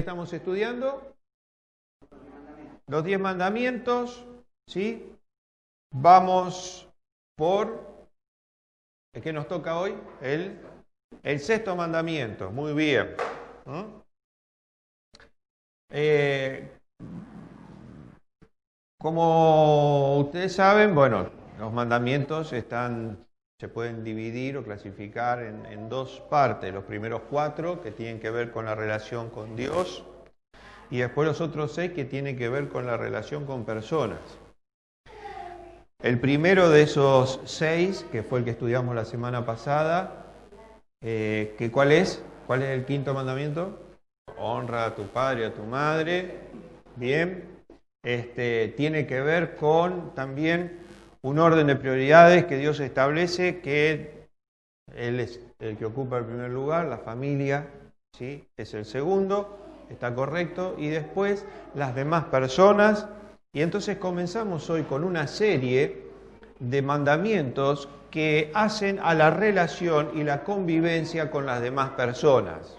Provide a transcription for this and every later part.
estamos estudiando los 10 mandamientos, ¿sí? Vamos por, ¿qué nos toca hoy? El sexto mandamiento, muy bien. Como ustedes saben, bueno, los mandamientos se pueden dividir o clasificar en dos partes. Los primeros 4 que tienen que ver con la relación con Dios y después los otros 6 que tienen que ver con la relación con personas. El primero de esos 6, que fue el que estudiamos la semana pasada, ¿cuál es? ¿Cuál es el quinto mandamiento? Honra a tu padre y a tu madre. Bien. Tiene que ver con también un orden de prioridades que Dios establece, que Él es el que ocupa el primer lugar, la familia, ¿sí? Es el segundo, está correcto, y después las demás personas. Y entonces comenzamos hoy con una serie de mandamientos que hacen a la relación y la convivencia con las demás personas.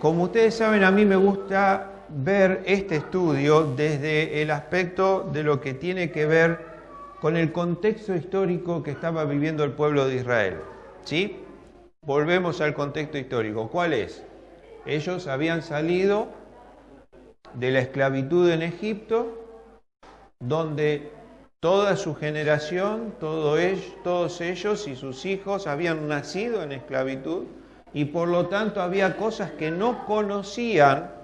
Como ustedes saben, a mí me gusta ver este estudio desde el aspecto de lo que tiene que ver con el contexto histórico que estaba viviendo el pueblo de Israel. ¿Sí? Volvemos al contexto histórico. ¿Cuál es? Ellos habían salido de la esclavitud en Egipto, donde toda su generación, todos ellos y sus hijos habían nacido en esclavitud y por lo tanto había cosas que no conocían.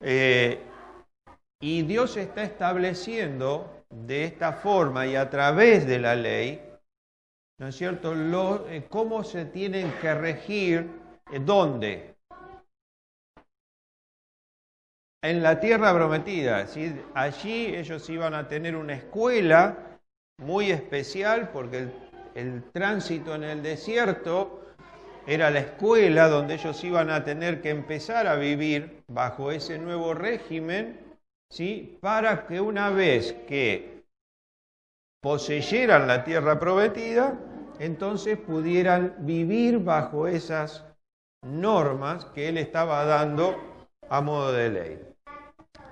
Y Dios está estableciendo de esta forma y a través de la ley, ¿no es cierto?, cómo se tienen que regir, ¿dónde? En la tierra prometida, ¿sí? Allí ellos iban a tener una escuela muy especial porque el tránsito en el desierto era la escuela donde ellos iban a tener que empezar a vivir bajo ese nuevo régimen, ¿sí? Para que una vez que poseyeran la tierra prometida, entonces pudieran vivir bajo esas normas que Él estaba dando a modo de ley.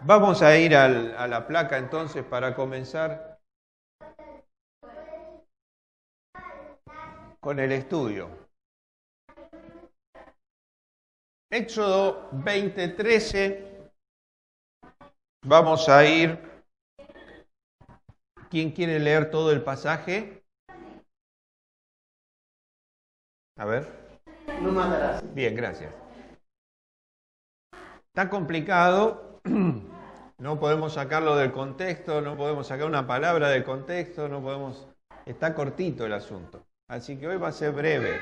Vamos a ir a la placa entonces para comenzar con el estudio. Éxodo 20:13, vamos a ir. ¿Quién quiere leer todo el pasaje? A ver. No matarás. Bien, gracias. Está complicado, no podemos sacarlo del contexto, no podemos sacar una palabra del contexto, está cortito el asunto. Así que hoy va a ser breve.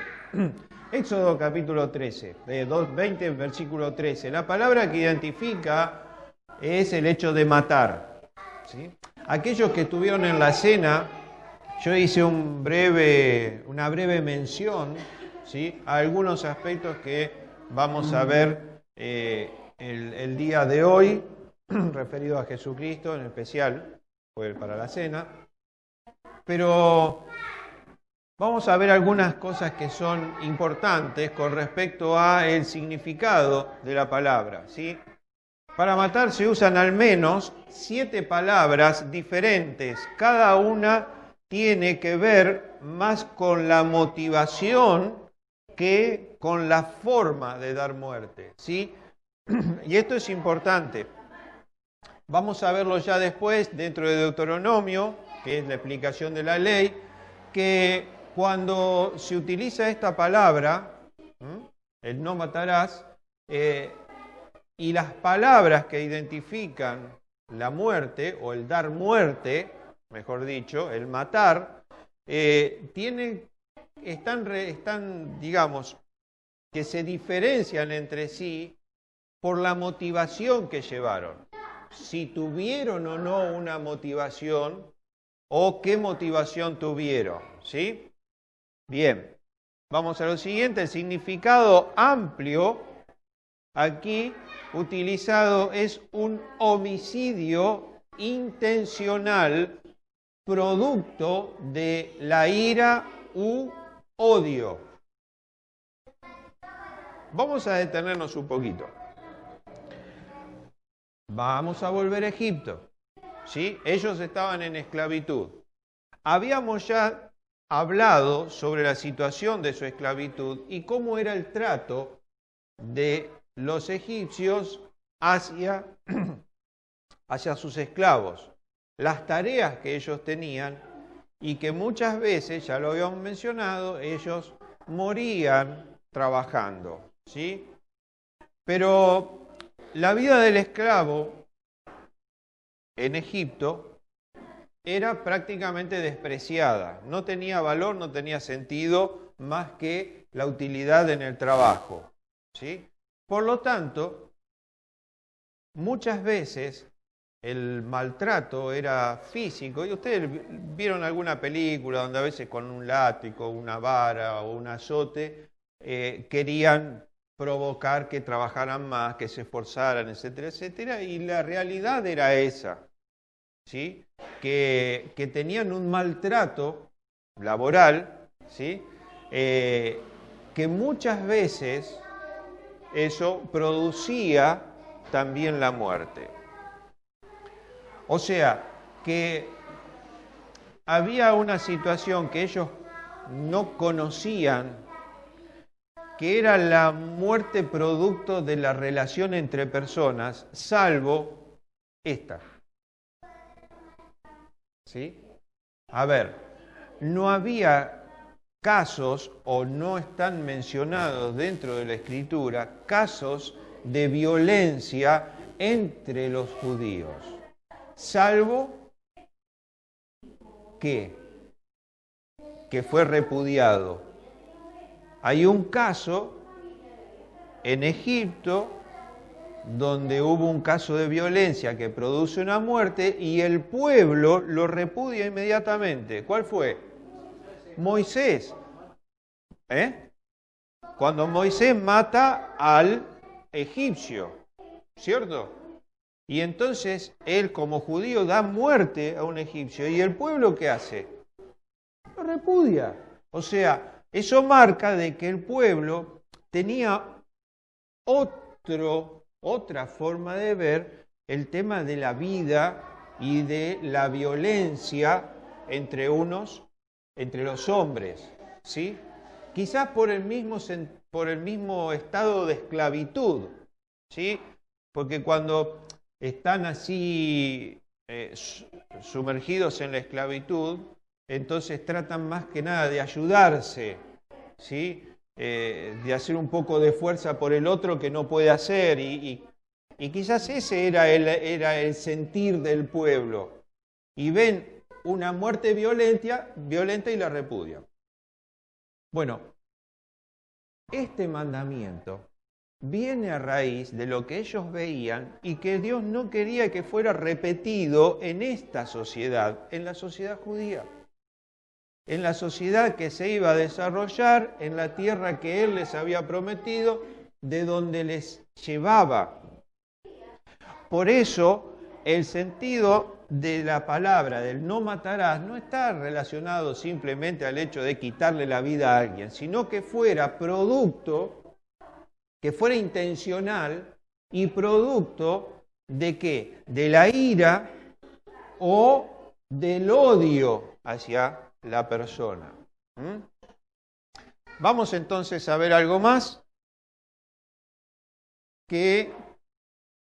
Éxodo capítulo 13, 20, versículo 13. La palabra que identifica es el hecho de matar, ¿sí? Aquellos que estuvieron en la cena, yo hice una breve mención, ¿sí?, a algunos aspectos que vamos a ver el día de hoy, referido a Jesucristo en especial, fue para la cena, pero vamos a ver algunas cosas que son importantes con respecto al significado de la palabra, ¿sí? Para matar se usan al menos 7 palabras diferentes. Cada una tiene que ver más con la motivación que con la forma de dar muerte, ¿sí? Y esto es importante. Vamos a verlo ya después dentro de Deuteronomio, que es la explicación de la ley, que cuando se utiliza esta palabra, el no matarás, y las palabras que identifican la muerte o el dar muerte, mejor dicho, el matar, están, digamos, que se diferencian entre sí por la motivación que llevaron. Si tuvieron o no una motivación o qué motivación tuvieron, ¿sí? Bien, vamos a lo siguiente, el significado amplio aquí utilizado es un homicidio intencional producto de la ira u odio. Vamos a detenernos un poquito. Vamos a volver a Egipto. ¿Sí? Ellos estaban en esclavitud. Habíamos ya hablado sobre la situación de su esclavitud y cómo era el trato de los egipcios hacia sus esclavos, las tareas que ellos tenían y que muchas veces, ya lo habíamos mencionado, ellos morían trabajando, ¿sí? Pero la vida del esclavo en Egipto era prácticamente despreciada, no tenía valor, no tenía sentido más que la utilidad en el trabajo, ¿sí? Por lo tanto, muchas veces el maltrato era físico, y ustedes vieron alguna película donde a veces con un látigo, una vara o un azote querían provocar que trabajaran más, que se esforzaran, etcétera, etcétera, y la realidad era esa, ¿sí? Que tenían un maltrato laboral, ¿sí? Que muchas veces eso producía también la muerte. O sea, que había una situación que ellos no conocían, que era la muerte producto de la relación entre personas, salvo esta. ¿Sí? A ver, no había casos, o no están mencionados dentro de la Escritura, casos de violencia entre los judíos, salvo que fue repudiado. Hay un caso en Egipto donde hubo un caso de violencia que produce una muerte y el pueblo lo repudia inmediatamente. ¿Cuál fue? Moisés. Cuando Moisés mata al egipcio, ¿cierto? Y entonces él como judío da muerte a un egipcio y el pueblo ¿qué hace? Lo repudia. O sea, eso marca de que el pueblo tenía otra forma de ver el tema de la vida y de la violencia entre los hombres, ¿sí? Quizás por el mismo estado de esclavitud, ¿sí? Porque cuando están así sumergidos en la esclavitud, entonces tratan más que nada de ayudarse, ¿sí? De hacer un poco de fuerza por el otro que no puede hacer, y quizás ese era el sentir del pueblo. Y ven una muerte violenta y la repudian. Bueno, este mandamiento viene a raíz de lo que ellos veían y que Dios no quería que fuera repetido en esta sociedad, en la sociedad judía, en la sociedad que se iba a desarrollar en la tierra que Él les había prometido, de donde les llevaba. Por eso, el sentido de la palabra del no matarás no está relacionado simplemente al hecho de quitarle la vida a alguien, sino que fuera producto, que fuera intencional y producto de ¿qué? De la ira o del odio hacia la persona. Vamos entonces a ver algo más que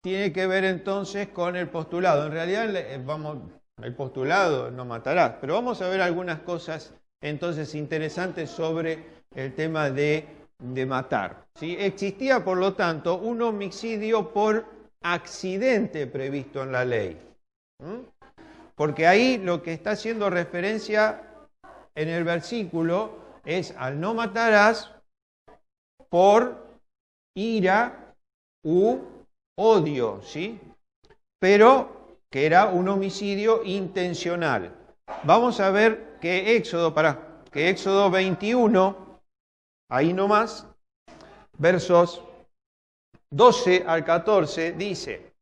tiene que ver entonces con el postulado. En realidad, el postulado no matarás, pero vamos a ver algunas cosas entonces interesantes sobre el tema de matar, ¿sí? Existía, por lo tanto, un homicidio por accidente previsto en la ley. Porque ahí lo que está haciendo referencia en el versículo es al no matarás por ira u odio, ¿sí? Pero que era un homicidio intencional. Vamos a ver que Éxodo 21, ahí nomás, versos 12 al 14, dice: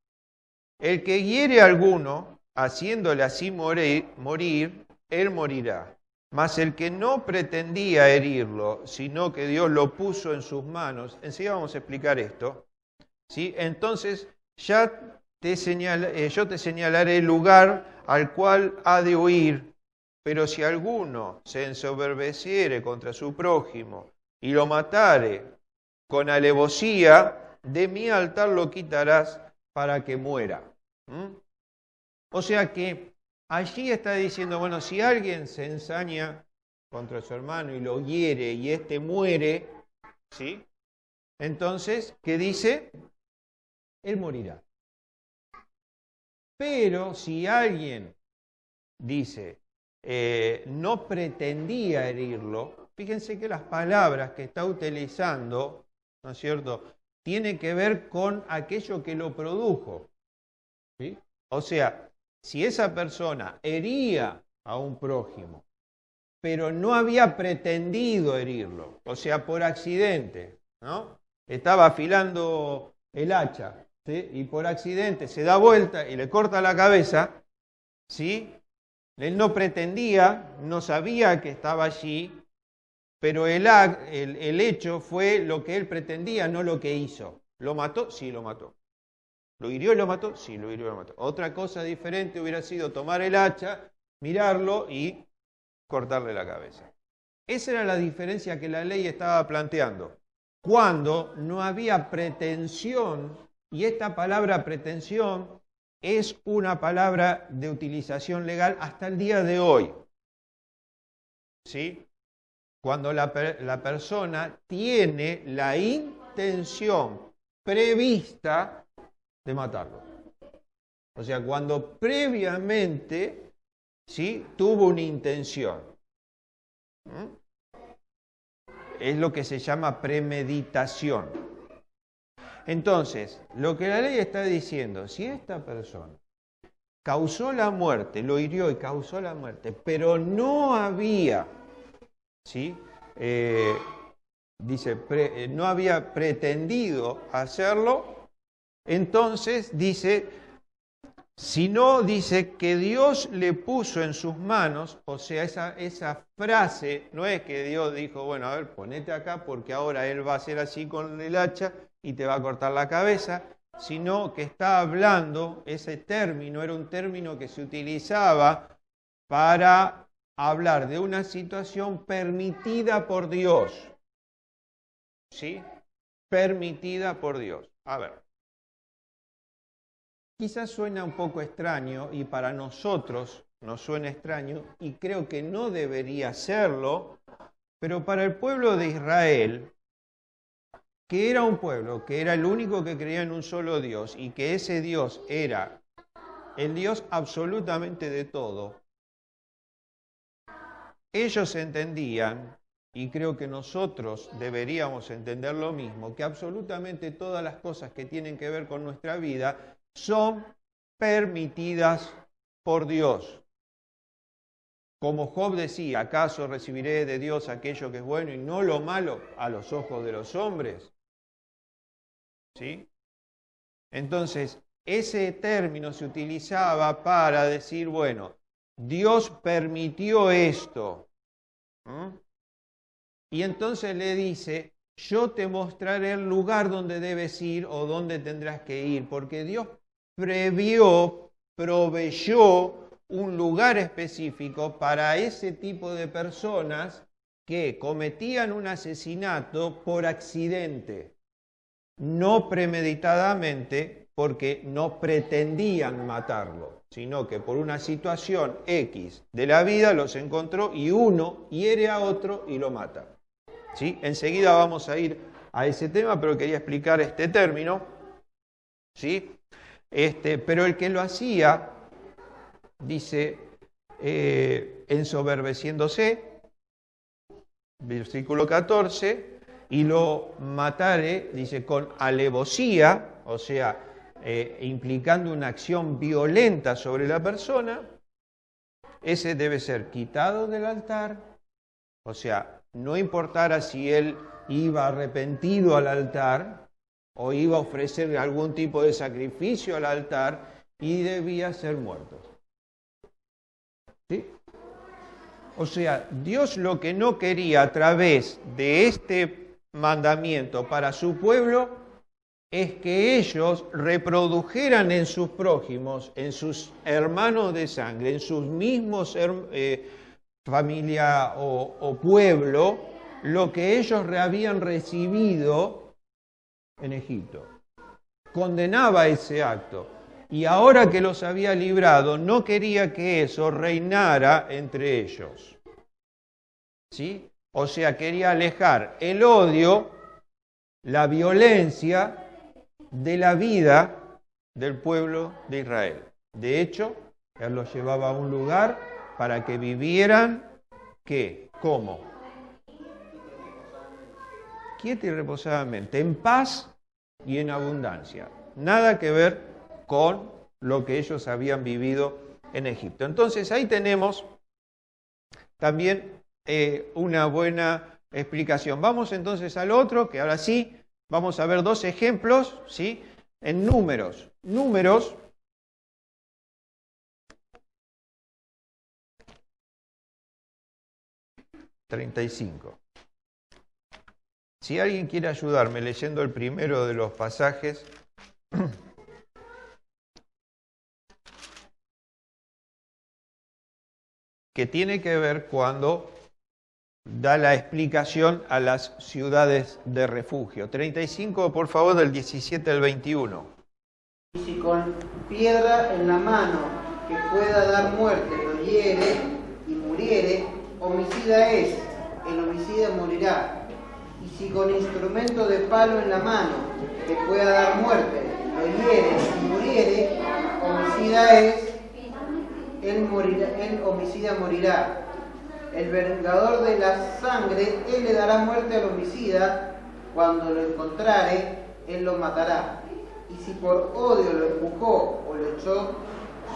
el que hiere a alguno, haciéndole así morir, él morirá. Mas el que no pretendía herirlo, sino que Dios lo puso en sus manos, enseguida vamos a explicar esto, ¿sí? Entonces yo te señalaré el lugar al cual ha de huir, pero si alguno se ensoberbeciere contra su prójimo y lo matare con alevosía, de mi altar lo quitarás para que muera. O sea que allí está diciendo, bueno, si alguien se ensaña contra su hermano y lo hiere y éste muere, ¿sí? Entonces, ¿qué dice? Él morirá. Pero si alguien dice, no pretendía herirlo, fíjense que las palabras que está utilizando, ¿no es cierto?, tiene que ver con aquello que lo produjo, ¿sí? O sea, si esa persona hería a un prójimo, pero no había pretendido herirlo, o sea, por accidente, ¿no? Estaba afilando el hacha, ¿sí? Y por accidente se da vuelta y le corta la cabeza, ¿sí? Él no pretendía, no sabía que estaba allí, pero el hecho fue lo que él pretendía, no lo que hizo. ¿Lo mató? Sí, lo mató. ¿Lo hirió y lo mató? Sí, lo hirió y lo mató. Otra cosa diferente hubiera sido tomar el hacha, mirarlo y cortarle la cabeza. Esa era la diferencia que la ley estaba planteando. Cuando no había pretensión, y esta palabra pretensión es una palabra de utilización legal hasta el día de hoy. ¿Sí? Cuando la persona tiene la intención prevista de matarlo. O sea, cuando previamente, ¿sí?, tuvo una intención. Es lo que se llama premeditación. Entonces, lo que la ley está diciendo, si esta persona causó la muerte, lo hirió y causó la muerte, pero no había, ¿sí?, no había pretendido hacerlo, entonces dice, si no, dice que Dios le puso en sus manos, o sea, esa frase, no es que Dios dijo, bueno, a ver, ponete acá porque ahora él va a hacer así con el hacha y te va a cortar la cabeza, sino que está hablando, ese término era un término que se utilizaba para hablar de una situación permitida por Dios. ¿Sí? Permitida por Dios. A ver. Quizás suena un poco extraño y para nosotros nos suena extraño y creo que no debería serlo, pero para el pueblo de Israel, que era un pueblo, que era el único que creía en un solo Dios y que ese Dios era el Dios absolutamente de todo, ellos entendían, y creo que nosotros deberíamos entender lo mismo, que absolutamente todas las cosas que tienen que ver con nuestra vida son permitidas por Dios. Como Job decía, ¿acaso recibiré de Dios aquello que es bueno y no lo malo a los ojos de los hombres? ¿Sí? Entonces, ese término se utilizaba para decir, bueno, Dios permitió esto. Y entonces le dice, yo te mostraré el lugar donde debes ir o donde tendrás que ir, porque Dios proveyó un lugar específico para ese tipo de personas que cometían un asesinato por accidente, no premeditadamente, porque no pretendían matarlo, sino que por una situación X de la vida los encontró y uno hiere a otro y lo mata. ¿Sí? Enseguida vamos a ir a ese tema, pero quería explicar este término. ¿Sí? Pero el que lo hacía, dice, ensoberbeciéndose, versículo 14, y lo matare, dice, con alevosía, o sea, implicando una acción violenta sobre la persona, ese debe ser quitado del altar, o sea, no importara si él iba arrepentido al altar o iba a ofrecer algún tipo de sacrificio al altar y debía ser muerto. ¿Sí? O sea, Dios lo que no quería a través de este mandamiento para su pueblo es que ellos reprodujeran en sus prójimos, en sus hermanos de sangre, en sus mismos familia o pueblo, lo que ellos habían recibido en Egipto. Condenaba ese acto. Y ahora que los había librado, no quería que eso reinara entre ellos. ¿Sí? O sea, quería alejar el odio, la violencia de la vida del pueblo de Israel. De hecho, Él los llevaba a un lugar para que vivieran, ¿qué? ¿Cómo? Quieta y reposadamente, en paz y en abundancia. Nada que ver con lo que ellos habían vivido en Egipto. Entonces ahí tenemos también una buena explicación. Vamos entonces al otro, que ahora sí, vamos a ver dos ejemplos, ¿sí? En números. Números 35. Si alguien quiere ayudarme leyendo el primero de los pasajes, que tiene que ver cuando da la explicación a las ciudades de refugio. 35, por favor, del 17 al 21. Y si con piedra en la mano que pueda dar muerte lo hiere y muriere, homicida es, el homicida morirá. Y si con instrumento de palo en la mano que pueda dar muerte lo hiere y muriere, homicida es, el homicida morirá. El vengador de la sangre, él le dará muerte al homicida, cuando lo encontrare, él lo matará. Y si por odio lo empujó o lo echó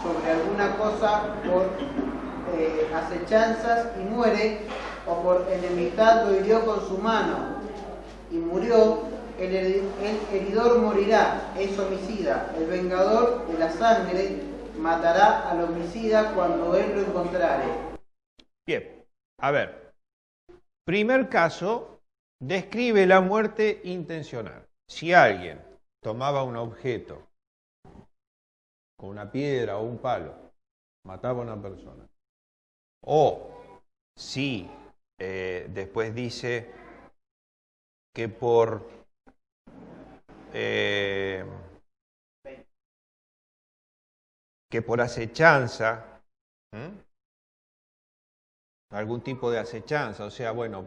sobre alguna cosa por acechanzas y muere, o por enemistad lo hirió con su mano y murió, el heridor morirá, es homicida. El vengador de la sangre matará al homicida cuando él lo encontrare. Bien, a ver. Primer caso, describe la muerte intencional. Si alguien tomaba un objeto con una piedra o un palo, mataba a una persona. O si después dice que por acechanza, algún tipo de acechanza, o sea, bueno,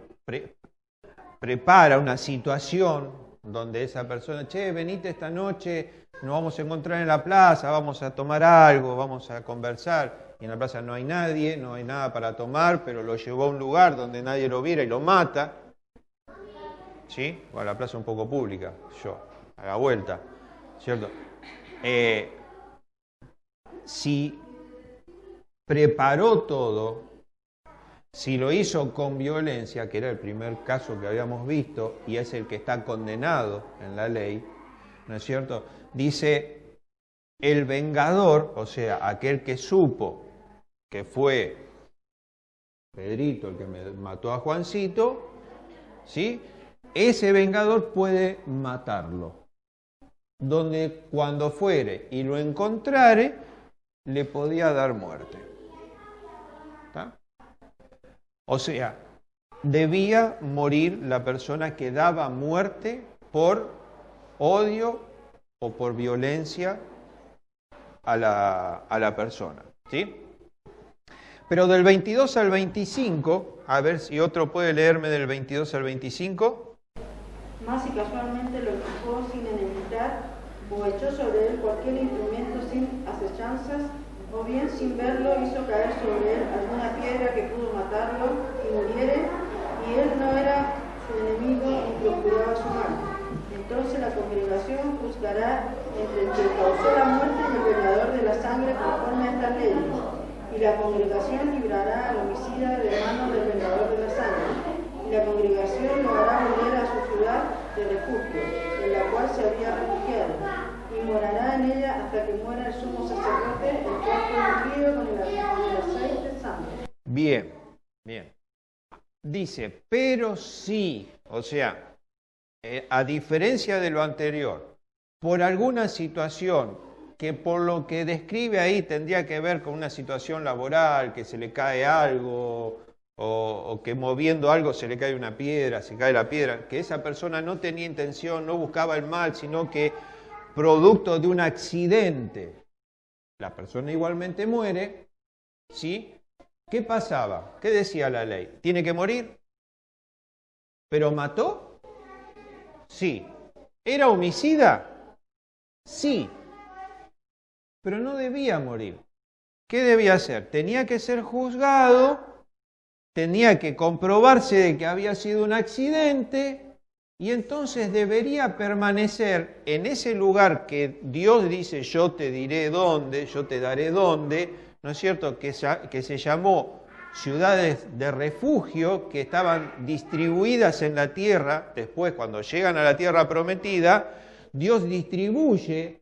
prepara una situación donde esa persona, che, venite esta noche, nos vamos a encontrar en la plaza, vamos a tomar algo, vamos a conversar, y en la plaza no hay nadie, no hay nada para tomar, pero lo llevó a un lugar donde nadie lo viera y lo mata, ¿sí? O a la plaza un poco pública, a la vuelta, ¿cierto? Si preparó todo, si lo hizo con violencia, que era el primer caso que habíamos visto, y es el que está condenado en la ley, ¿no es cierto? Dice, el vengador, o sea, aquel que supo que fue Pedrito el que me mató a Juancito, ¿sí? Ese vengador puede matarlo. Donde cuando fuere y lo encontrare, le podía dar muerte. ¿Está? O sea, debía morir la persona que daba muerte por odio o por violencia a la persona, ¿sí? Pero del 22 al 25, a ver si otro puede leerme del 22 al 25. Más si casualmente lo empujó sin enemistad, o echó sobre él cualquier instrumento sin acechanzas, o bien sin verlo hizo caer sobre él alguna piedra que pudo matarlo y muriere, y él no era su enemigo ni procuraba su mal. Entonces la congregación juzgará entre el que causó la muerte y el vengador de la sangre conforme a estas leyes, y la congregación librará al homicida de manos del vengador de la sangre, y la congregación lo hará volver a su ciudad de refugio, en la cual se había refugiado, y morará en ella hasta que muera el sumo sacerdote, el cual fue ungido con el aceite santo. Bien, Bien. Dice, pero sí, o sea, a diferencia de lo anterior, por alguna situación que por lo que describe ahí tendría que ver con una situación laboral, que se le cae algo, o que moviendo algo se le cae una piedra, se cae la piedra, que esa persona no tenía intención, no buscaba el mal, sino que producto de un accidente, la persona igualmente muere, ¿sí? ¿Qué pasaba? ¿Qué decía la ley? ¿Tiene que morir? ¿Pero mató? Sí. ¿Era homicida? Sí. Pero no debía morir. ¿Qué debía hacer? Tenía que ser juzgado, tenía que comprobarse de que había sido un accidente y entonces debería permanecer en ese lugar que Dios dice, yo te diré dónde, yo te daré dónde, ¿no es cierto? Que se llamó ciudades de refugio que estaban distribuidas en la tierra. Después, cuando llegan a la tierra prometida, Dios distribuye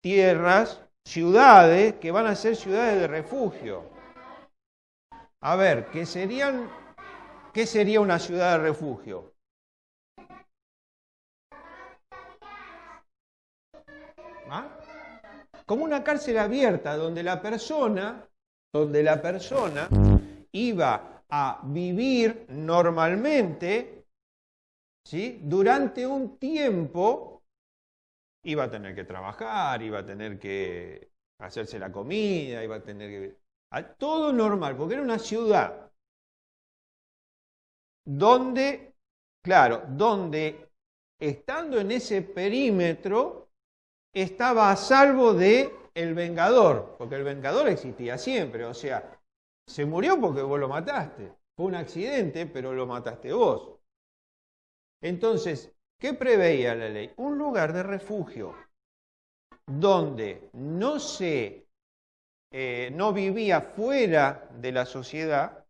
tierras, ciudades que van a ser ciudades de refugio. A ver, ¿qué sería una ciudad de refugio? ¿Ah? Como una cárcel abierta donde la persona iba a vivir normalmente, ¿sí? Durante un tiempo. Iba a tener que trabajar, iba a tener que hacerse la comida, iba a tener que... todo normal, porque era una ciudad donde, claro, donde estando en ese perímetro estaba a salvo de el vengador, porque el vengador existía siempre, o sea, se murió porque vos lo mataste, fue un accidente, pero lo mataste vos. Entonces, ¿qué preveía la ley? Un lugar de refugio donde no vivía fuera de la sociedad,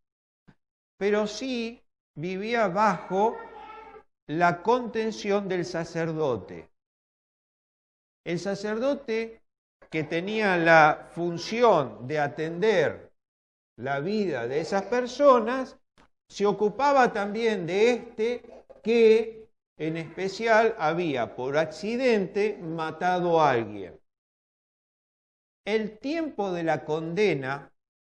pero sí vivía bajo la contención del sacerdote. El sacerdote, que tenía la función de atender la vida de esas personas, se ocupaba también de que en especial había por accidente matado a alguien. El tiempo de la condena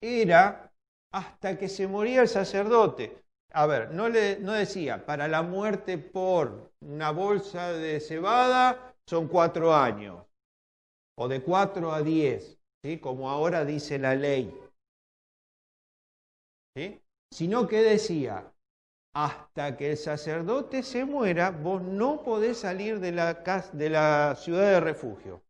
era hasta que se moría el sacerdote. A ver, no decía, para la muerte por una bolsa de cebada son 4 años, o de 4 a 10, ¿sí? Como ahora dice la ley. ¿Sí? Sino que decía, hasta que el sacerdote se muera, vos no podés salir de la ciudad de refugio.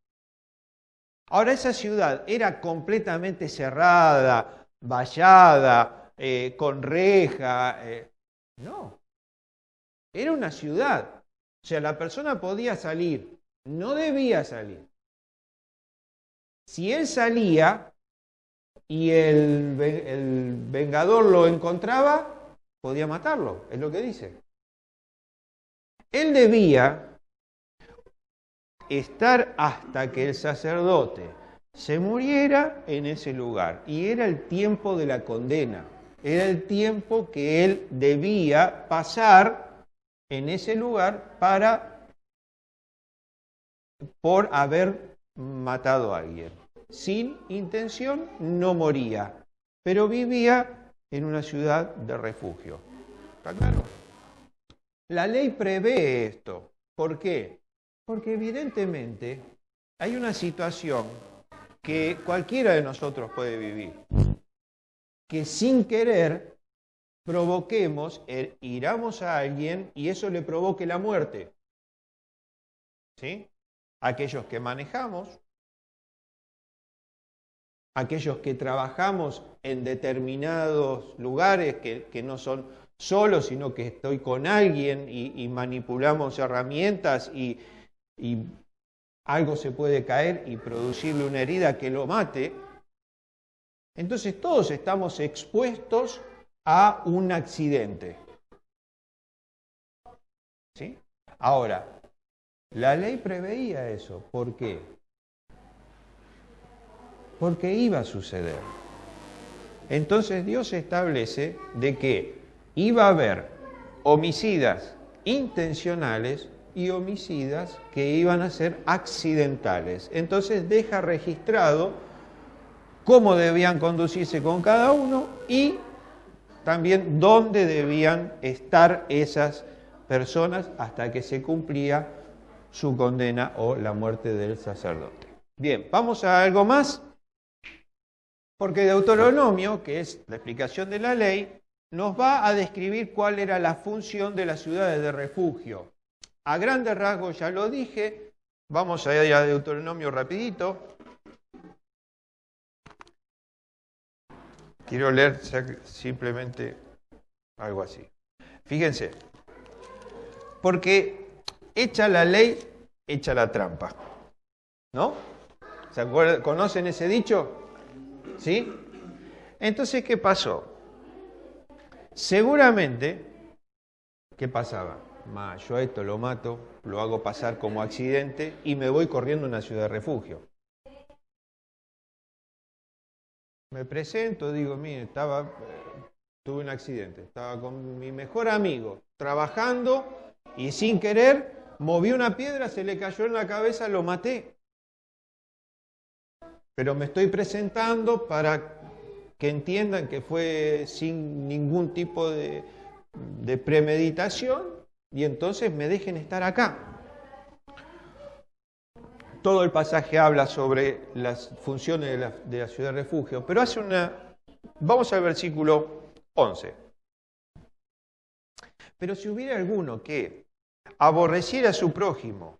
Ahora, esa ciudad era completamente cerrada, vallada, con reja. No, era una ciudad. O sea, la persona podía salir, no debía salir. Si él salía y el vengador lo encontraba, podía matarlo, es lo que dice. Él debía estar hasta que el sacerdote se muriera en ese lugar. Y era el tiempo de la condena. Era el tiempo que él debía pasar en ese lugar por haber matado a alguien. Sin intención no moría, pero vivía en una ciudad de refugio. ¿Está claro? La ley prevé esto. ¿Por qué? Porque evidentemente hay una situación que cualquiera de nosotros puede vivir, que sin querer provoquemos, hiramos a alguien y eso le provoque la muerte. ¿Sí? Aquellos que manejamos, aquellos que trabajamos en determinados lugares que no son solos, sino que estoy con alguien y manipulamos herramientas y algo se puede caer y producirle una herida que lo mate. Entonces todos estamos expuestos a un accidente. ¿Sí? Ahora, la ley preveía eso. ¿Por qué? Porque iba a suceder. Entonces Dios establece de que iba a haber homicidas intencionales y homicidas que iban a ser accidentales. Entonces deja registrado cómo debían conducirse con cada uno y también dónde debían estar esas personas hasta que se cumplía su condena o la muerte del sacerdote. Bien, vamos a algo más, porque Deuteronomio, que es la explicación de la ley, nos va a describir cuál era la función de las ciudades de refugio. A grandes rasgos ya lo dije, vamos a ir a Deuteronomio rapidito. Quiero leer simplemente algo así. Fíjense, porque hecha la ley, hecha la trampa. ¿No? ¿Se acuerdan? ¿Conocen ese dicho? ¿Sí? Entonces, ¿qué pasó? Seguramente, ¿qué pasaba? Yo a esto lo mato, lo hago pasar como accidente y me voy corriendo a una ciudad de refugio. Me presento, digo, mire, tuve un accidente, estaba con mi mejor amigo, trabajando y sin querer moví una piedra, se le cayó en la cabeza, lo maté. Pero me estoy presentando para que entiendan que fue sin ningún tipo de premeditación y entonces me dejen estar acá. Todo el pasaje habla sobre las funciones de la ciudad de refugio, pero vamos al versículo 11. Pero si hubiera alguno que aborreciera a su prójimo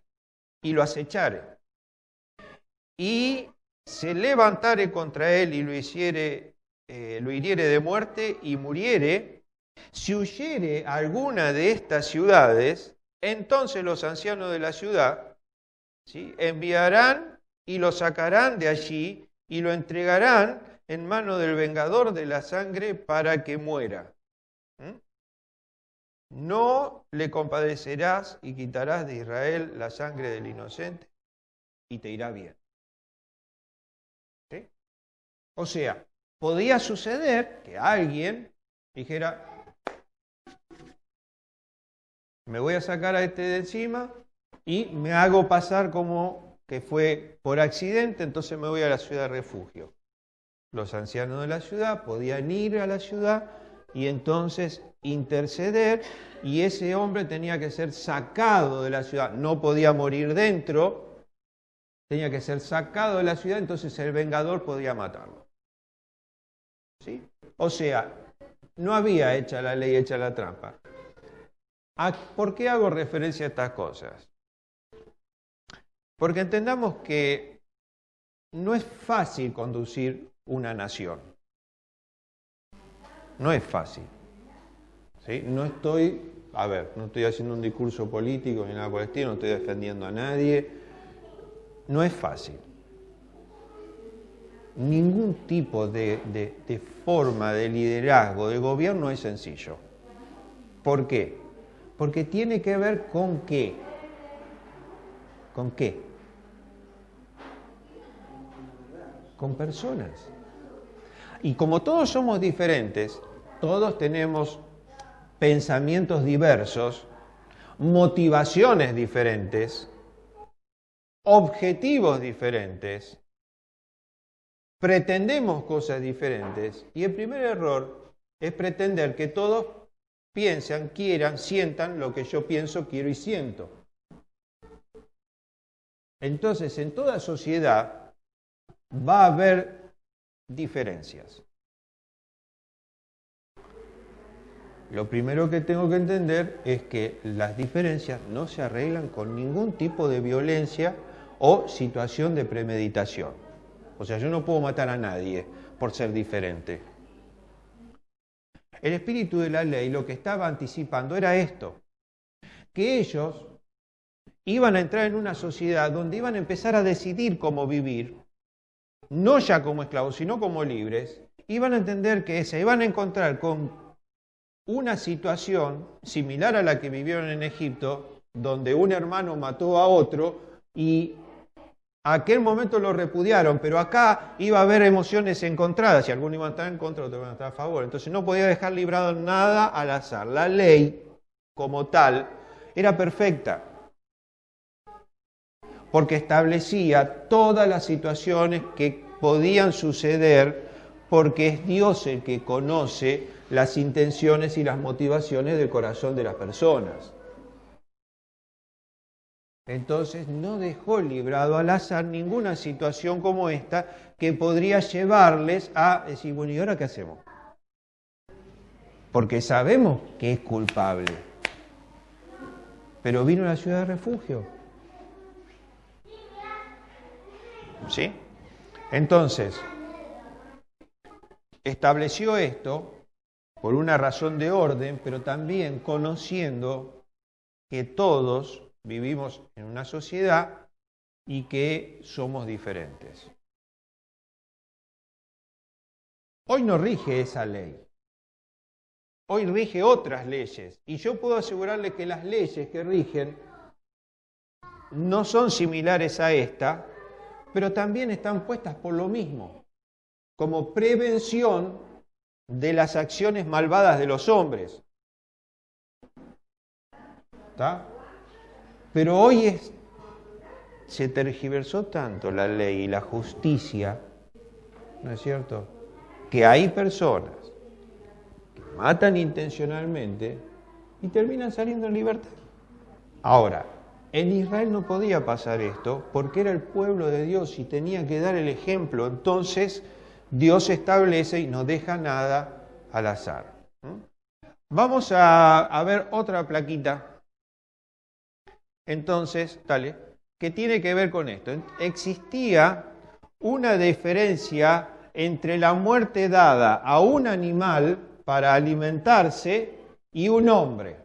y lo acechare, y se levantare contra él y lo hiriere de muerte y muriere, si huyere a alguna de estas ciudades, entonces los ancianos de la ciudad, ¿sí?, enviarán y lo sacarán de allí y lo entregarán en mano del vengador de la sangre para que muera. No le compadecerás y quitarás de Israel la sangre del inocente y te irá bien. ¿Sí? O sea, podía suceder que alguien dijera, me voy a sacar a este de encima y me hago pasar como que fue por accidente, entonces me voy a la ciudad de refugio. Los ancianos de la ciudad podían ir a la ciudad y entonces interceder, y ese hombre tenía que ser sacado de la ciudad, no podía morir dentro, tenía que ser sacado de la ciudad, entonces el vengador podía matarlo. ¿Sí? O sea, no había hecha la ley, hecha la trampa. ¿Por qué hago referencia a estas cosas? Porque entendamos que no es fácil conducir una nación. No es fácil. ¿Sí? No estoy haciendo un discurso político ni nada por el estilo, no estoy defendiendo a nadie. No es fácil. Ningún tipo de forma de liderazgo, de gobierno es sencillo. ¿Por qué? Porque tiene que ver con qué. ¿Con qué? Con personas. Y como todos somos diferentes, todos tenemos pensamientos diversos, motivaciones diferentes, objetivos diferentes, pretendemos cosas diferentes, y el primer error es pretender que todos piensan, quieran, sientan lo que yo pienso, quiero y siento. Entonces, en toda sociedad va a haber diferencias. Lo primero que tengo que entender es que las diferencias no se arreglan con ningún tipo de violencia o situación de premeditación. O sea, yo no puedo matar a nadie por ser diferente. El espíritu de la ley lo que estaba anticipando era esto, que ellos iban a entrar en una sociedad donde iban a empezar a decidir cómo vivir, no ya como esclavos, sino como libres. Iban a entender que se iban a encontrar con una situación similar a la que vivieron en Egipto, donde un hermano mató a otro y aquel momento lo repudiaron, pero acá iba a haber emociones encontradas, y algunos iban a estar en contra, otros iban a estar a favor. Entonces no podía dejar librado nada al azar. La ley, como tal, era perfecta, porque establecía todas las situaciones que podían suceder, porque es Dios el que conoce las intenciones y las motivaciones del corazón de las personas. Entonces no dejó librado al azar ninguna situación como esta que podría llevarles a decir, bueno, ¿y ahora qué hacemos? Porque sabemos que es culpable, pero vino a la ciudad de refugio. ¿Sí? Entonces, estableció esto por una razón de orden, pero también conociendo que todos vivimos en una sociedad y que somos diferentes. Hoy no rige esa ley. Hoy rige otras leyes. Y yo puedo asegurarle que las leyes que rigen no son similares a esta, pero también están puestas por lo mismo, como prevención de las acciones malvadas de los hombres. ¿Está? Pero hoy se tergiversó tanto la ley y la justicia, ¿no es cierto?, que hay personas que matan intencionalmente y terminan saliendo en libertad. Ahora, en Israel no podía pasar esto porque era el pueblo de Dios y tenía que dar el ejemplo. Entonces, Dios establece y no deja nada al azar. Vamos a ver otra plaquita. Entonces, que tiene que ver con esto. Existía una diferencia entre la muerte dada a un animal para alimentarse y un hombre.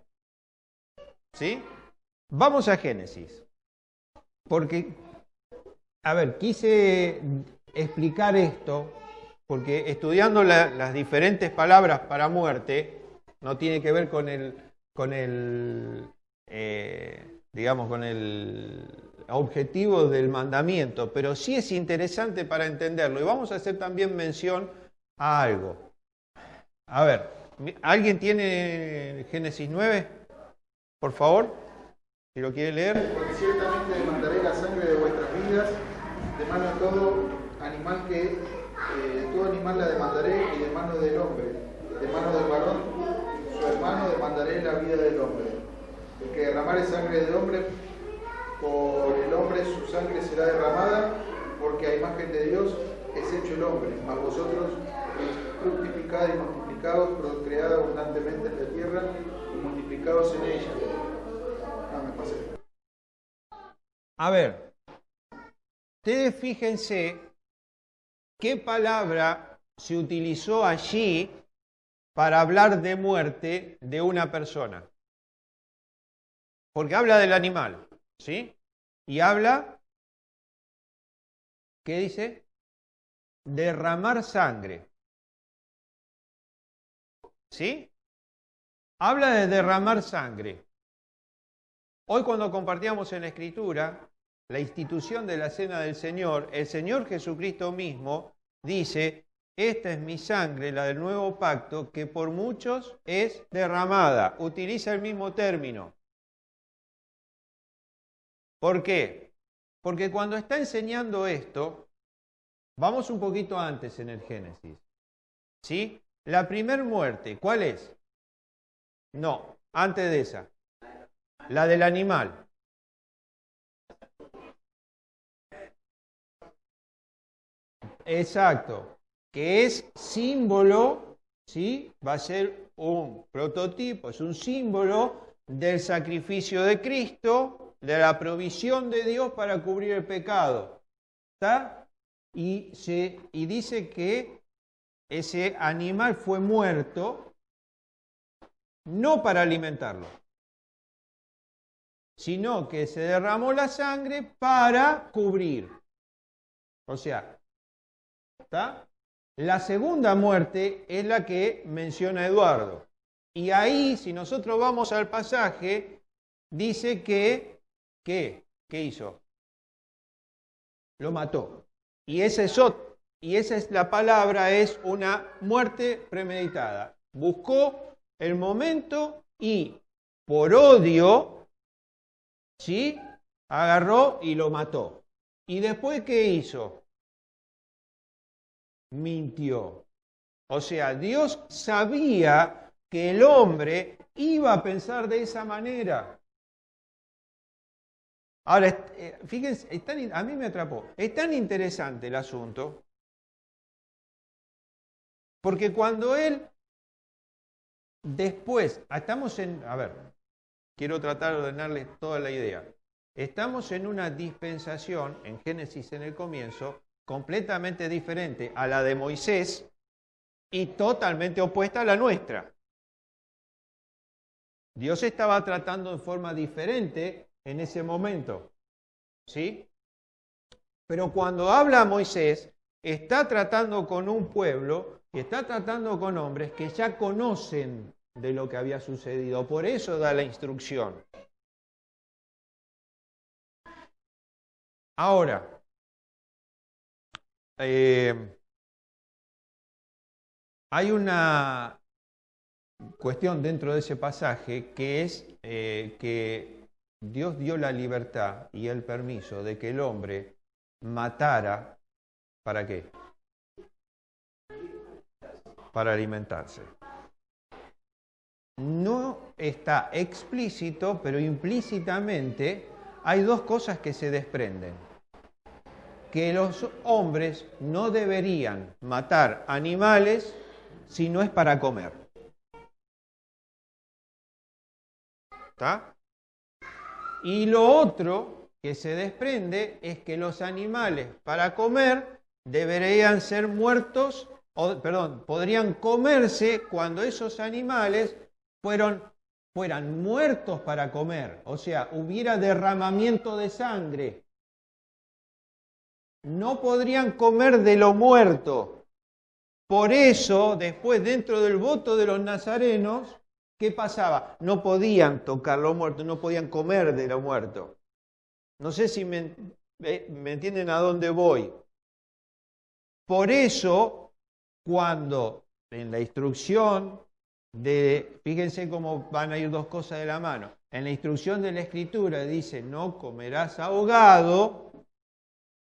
¿Sí? Vamos a Génesis. Porque, quise explicar esto, porque estudiando las diferentes palabras para muerte, no tiene que ver con el objetivo del mandamiento, pero sí es interesante para entenderlo. Y vamos a hacer también mención a algo. A ver, ¿alguien tiene Génesis 9? Por favor, si lo quiere leer. Porque ciertamente demandaré la sangre de vuestras vidas, de mano de todo animal todo animal la demandaré, y de mano del hombre, de mano del varón, su hermano demandaré la vida del hombre. El que derramare sangre del hombre, por el hombre su sangre será derramada, porque a imagen de Dios es hecho el hombre. Mas vosotros fructificad y multiplicaos, procread abundantemente en la tierra y multiplicaos en ella. No, me pasé. A ver, ustedes fíjense qué palabra se utilizó allí para hablar de muerte de una persona. Porque habla del animal, ¿sí? Y habla, ¿qué dice? Derramar sangre. ¿Sí? Habla de derramar sangre. Hoy cuando compartíamos en la Escritura la institución de la Cena del Señor, el Señor Jesucristo mismo dice, esta es mi sangre, la del nuevo pacto, que por muchos es derramada. Utiliza el mismo término. ¿Por qué? Porque cuando está enseñando esto, vamos un poquito antes en el Génesis. ¿Sí? La primer muerte, ¿cuál es? No, antes de esa. La del animal. Exacto. Que es símbolo, ¿sí? Va a ser un prototipo, es un símbolo del sacrificio de Cristo, de la provisión de Dios para cubrir el pecado. ¿Está? Y dice que ese animal fue muerto no para alimentarlo, sino que se derramó la sangre para cubrir. O sea, ¿está? La segunda muerte es la que menciona Eduardo. Y ahí, si nosotros vamos al pasaje, dice ¿qué hizo? lo mató. Y esa es la palabra, es una muerte premeditada. Buscó el momento y por odio, ¿sí?, agarró y lo mató. ¿Y después qué hizo? Mintió. O sea, Dios sabía que el hombre iba a pensar de esa manera. Ahora, fíjense, a mí me atrapó. Es tan interesante el asunto, porque cuando él, después, a ver, quiero tratar de ordenarles toda la idea. Estamos en una dispensación, en Génesis en el comienzo, completamente diferente a la de Moisés y totalmente opuesta a la nuestra. Dios estaba tratando en forma diferente en ese momento, ¿sí? Pero cuando habla Moisés, está tratando con un pueblo y está tratando con hombres que ya conocen de lo que había sucedido. Por eso da la instrucción. Ahora, hay una cuestión dentro de ese pasaje que es que Dios dio la libertad y el permiso de que el hombre matara, ¿para qué? Para alimentarse. No está explícito, pero implícitamente hay dos cosas que se desprenden. Que los hombres no deberían matar animales si no es para comer. ¿Está? Y lo otro que se desprende es que los animales para comer deberían ser muertos, podrían comerse cuando esos animales fueran muertos para comer, o sea, hubiera derramamiento de sangre. No podrían comer de lo muerto. Por eso, después, dentro del voto de los nazarenos, ¿qué pasaba? No podían tocar lo muerto, no podían comer de lo muerto. No sé si me entienden a dónde voy. Por eso, cuando en la instrucción fíjense cómo van a ir dos cosas de la mano. En la instrucción de la Escritura dice, no comerás ahogado.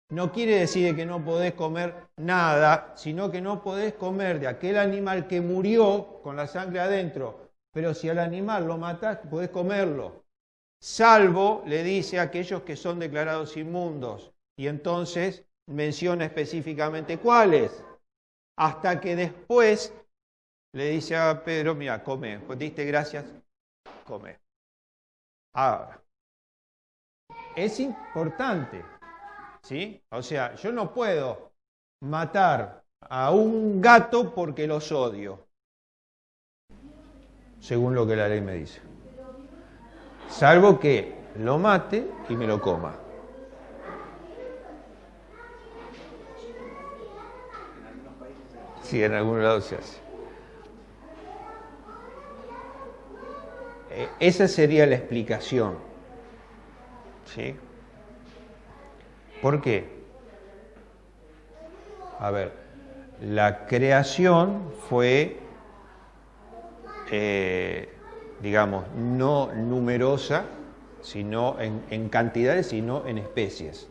No quiere decir que no podés comer nada, sino que no podés comer de aquel animal que murió con la sangre adentro. Pero si al animal lo matás, podés comerlo. Salvo, le dice, a aquellos que son declarados inmundos. Y entonces menciona específicamente cuáles. Hasta que después le dice a Pedro, mira, come, pues diste gracias, come. Ahora, es importante, ¿sí? O sea, yo no puedo matar a un gato porque los odio, según lo que la ley me dice. Salvo que lo mate y me lo coma. Sí, en algún lado se hace. Esa sería la explicación. ¿Sí? ¿Por qué? A ver, la creación fue, digamos, no numerosa, sino en cantidades, sino en especies.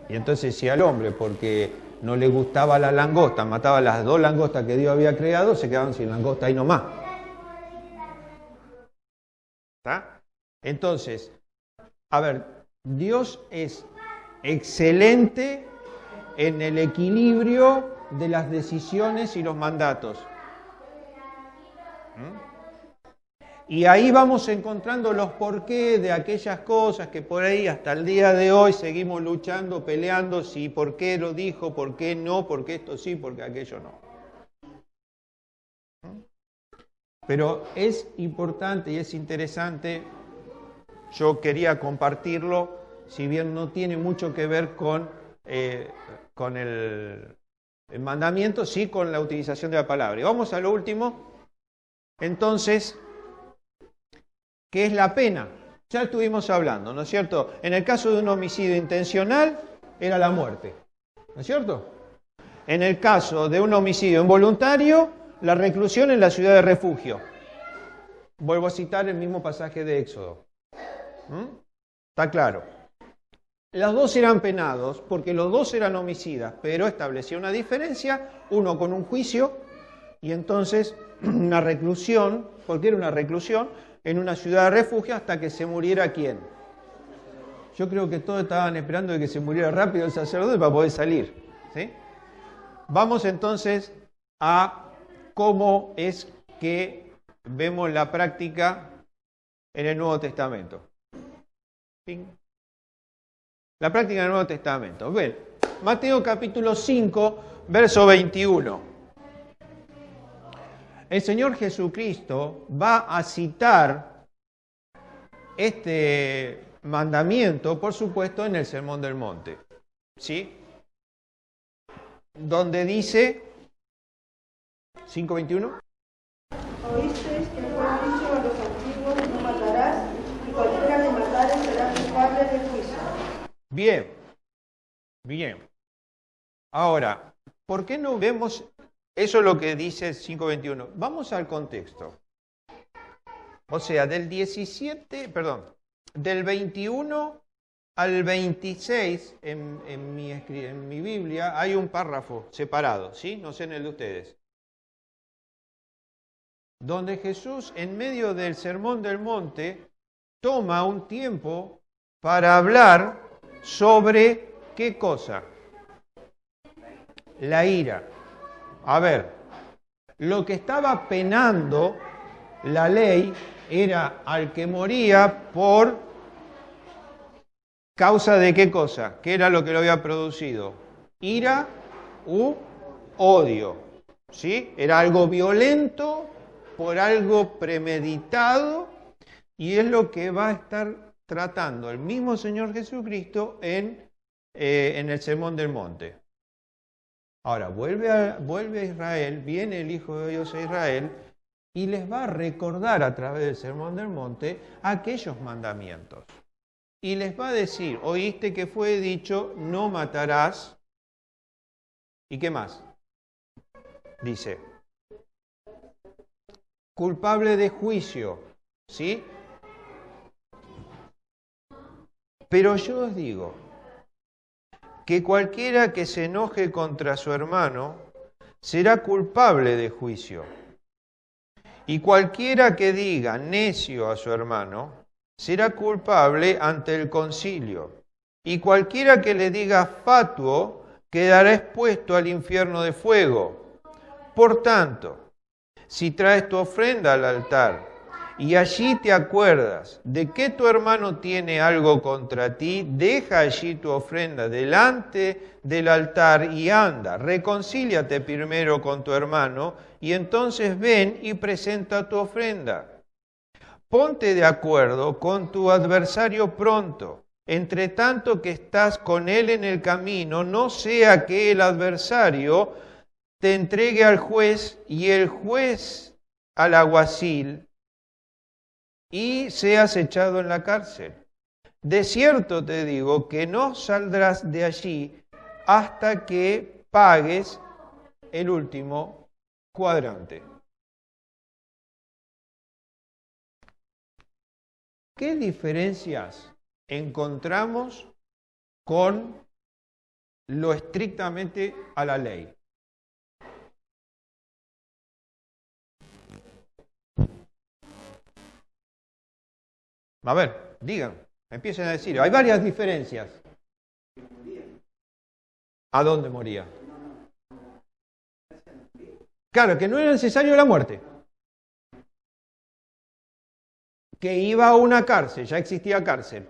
Y entonces si al hombre, porque no le gustaba la langosta, mataba las 2 langostas que Dios había creado, se quedaban sin langosta ahí nomás. ¿Está? Entonces, a ver, Dios es excelente en el equilibrio de las decisiones y los mandatos. Y ahí vamos encontrando los porqués de aquellas cosas que por ahí hasta el día de hoy seguimos luchando, peleando, si por qué lo dijo, por qué no, por qué esto sí, por qué aquello no. Pero es importante y es interesante, yo quería compartirlo, si bien no tiene mucho que ver con el mandamiento, sí con la utilización de la palabra. Y vamos a lo último, entonces, ¿qué es la pena? Ya estuvimos hablando, ¿no es cierto? En el caso de un homicidio intencional, era la muerte, ¿no es cierto? En el caso de un homicidio involuntario, la reclusión en la ciudad de refugio. Vuelvo a citar el mismo pasaje de Éxodo. ¿Está claro? Los dos eran penados porque los dos eran homicidas, pero establecía una diferencia, uno con un juicio y entonces una reclusión, porque era una reclusión, en una ciudad de refugio hasta que se muriera ¿quién? Yo creo que todos estaban esperando de que se muriera rápido el sacerdote para poder salir, ¿sí? Vamos entonces a cómo es que vemos la práctica en el Nuevo Testamento. ¿Sí? La práctica del Nuevo Testamento. Ven, Mateo capítulo 5, verso 21. El Señor Jesucristo va a citar este mandamiento, por supuesto, en el Sermón del Monte, ¿sí? Donde dice, 5:21. Oísteis que fue dicho a los antiguos, no matarás, y cualquiera que matare será culpable de juicio. Bien, bien. Ahora, ¿por qué no vemos eso es lo que dice 5:21? Vamos al contexto. O sea, del 21 al 26 en mi Biblia hay un párrafo separado, ¿sí? No sé en el de ustedes. Donde Jesús, en medio del Sermón del Monte, toma un tiempo para hablar sobre ¿qué cosa? La ira. A ver, lo que estaba penando la ley era al que moría por causa de qué cosa, qué era lo que lo había producido, ira u odio, ¿sí? Era algo violento por algo premeditado y es lo que va a estar tratando el mismo Señor Jesucristo en el Sermón del Monte. Ahora, vuelve a Israel, viene el Hijo de Dios a Israel y les va a recordar a través del Sermón del Monte aquellos mandamientos. Y les va a decir, oíste que fue dicho, no matarás. ¿Y qué más? Dice, culpable de juicio, ¿sí? Pero yo os digo que cualquiera que se enoje contra su hermano será culpable de juicio. Y cualquiera que diga necio a su hermano será culpable ante el concilio. Y cualquiera que le diga fatuo quedará expuesto al infierno de fuego. Por tanto, si traes tu ofrenda al altar y allí te acuerdas de que tu hermano tiene algo contra ti, deja allí tu ofrenda delante del altar y anda, reconcíliate primero con tu hermano y entonces ven y presenta tu ofrenda. Ponte de acuerdo con tu adversario pronto, entre tanto que estás con él en el camino, no sea que el adversario te entregue al juez y el juez al alguacil y seas echado en la cárcel. De cierto te digo que no saldrás de allí hasta que pagues el último cuadrante. ¿Qué diferencias encontramos con lo estrictamente a la ley? A ver, digan, empiecen a decir. Hay varias diferencias. ¿A dónde moría? Claro, que no era necesario la muerte. Que iba a una cárcel, ya existía cárcel.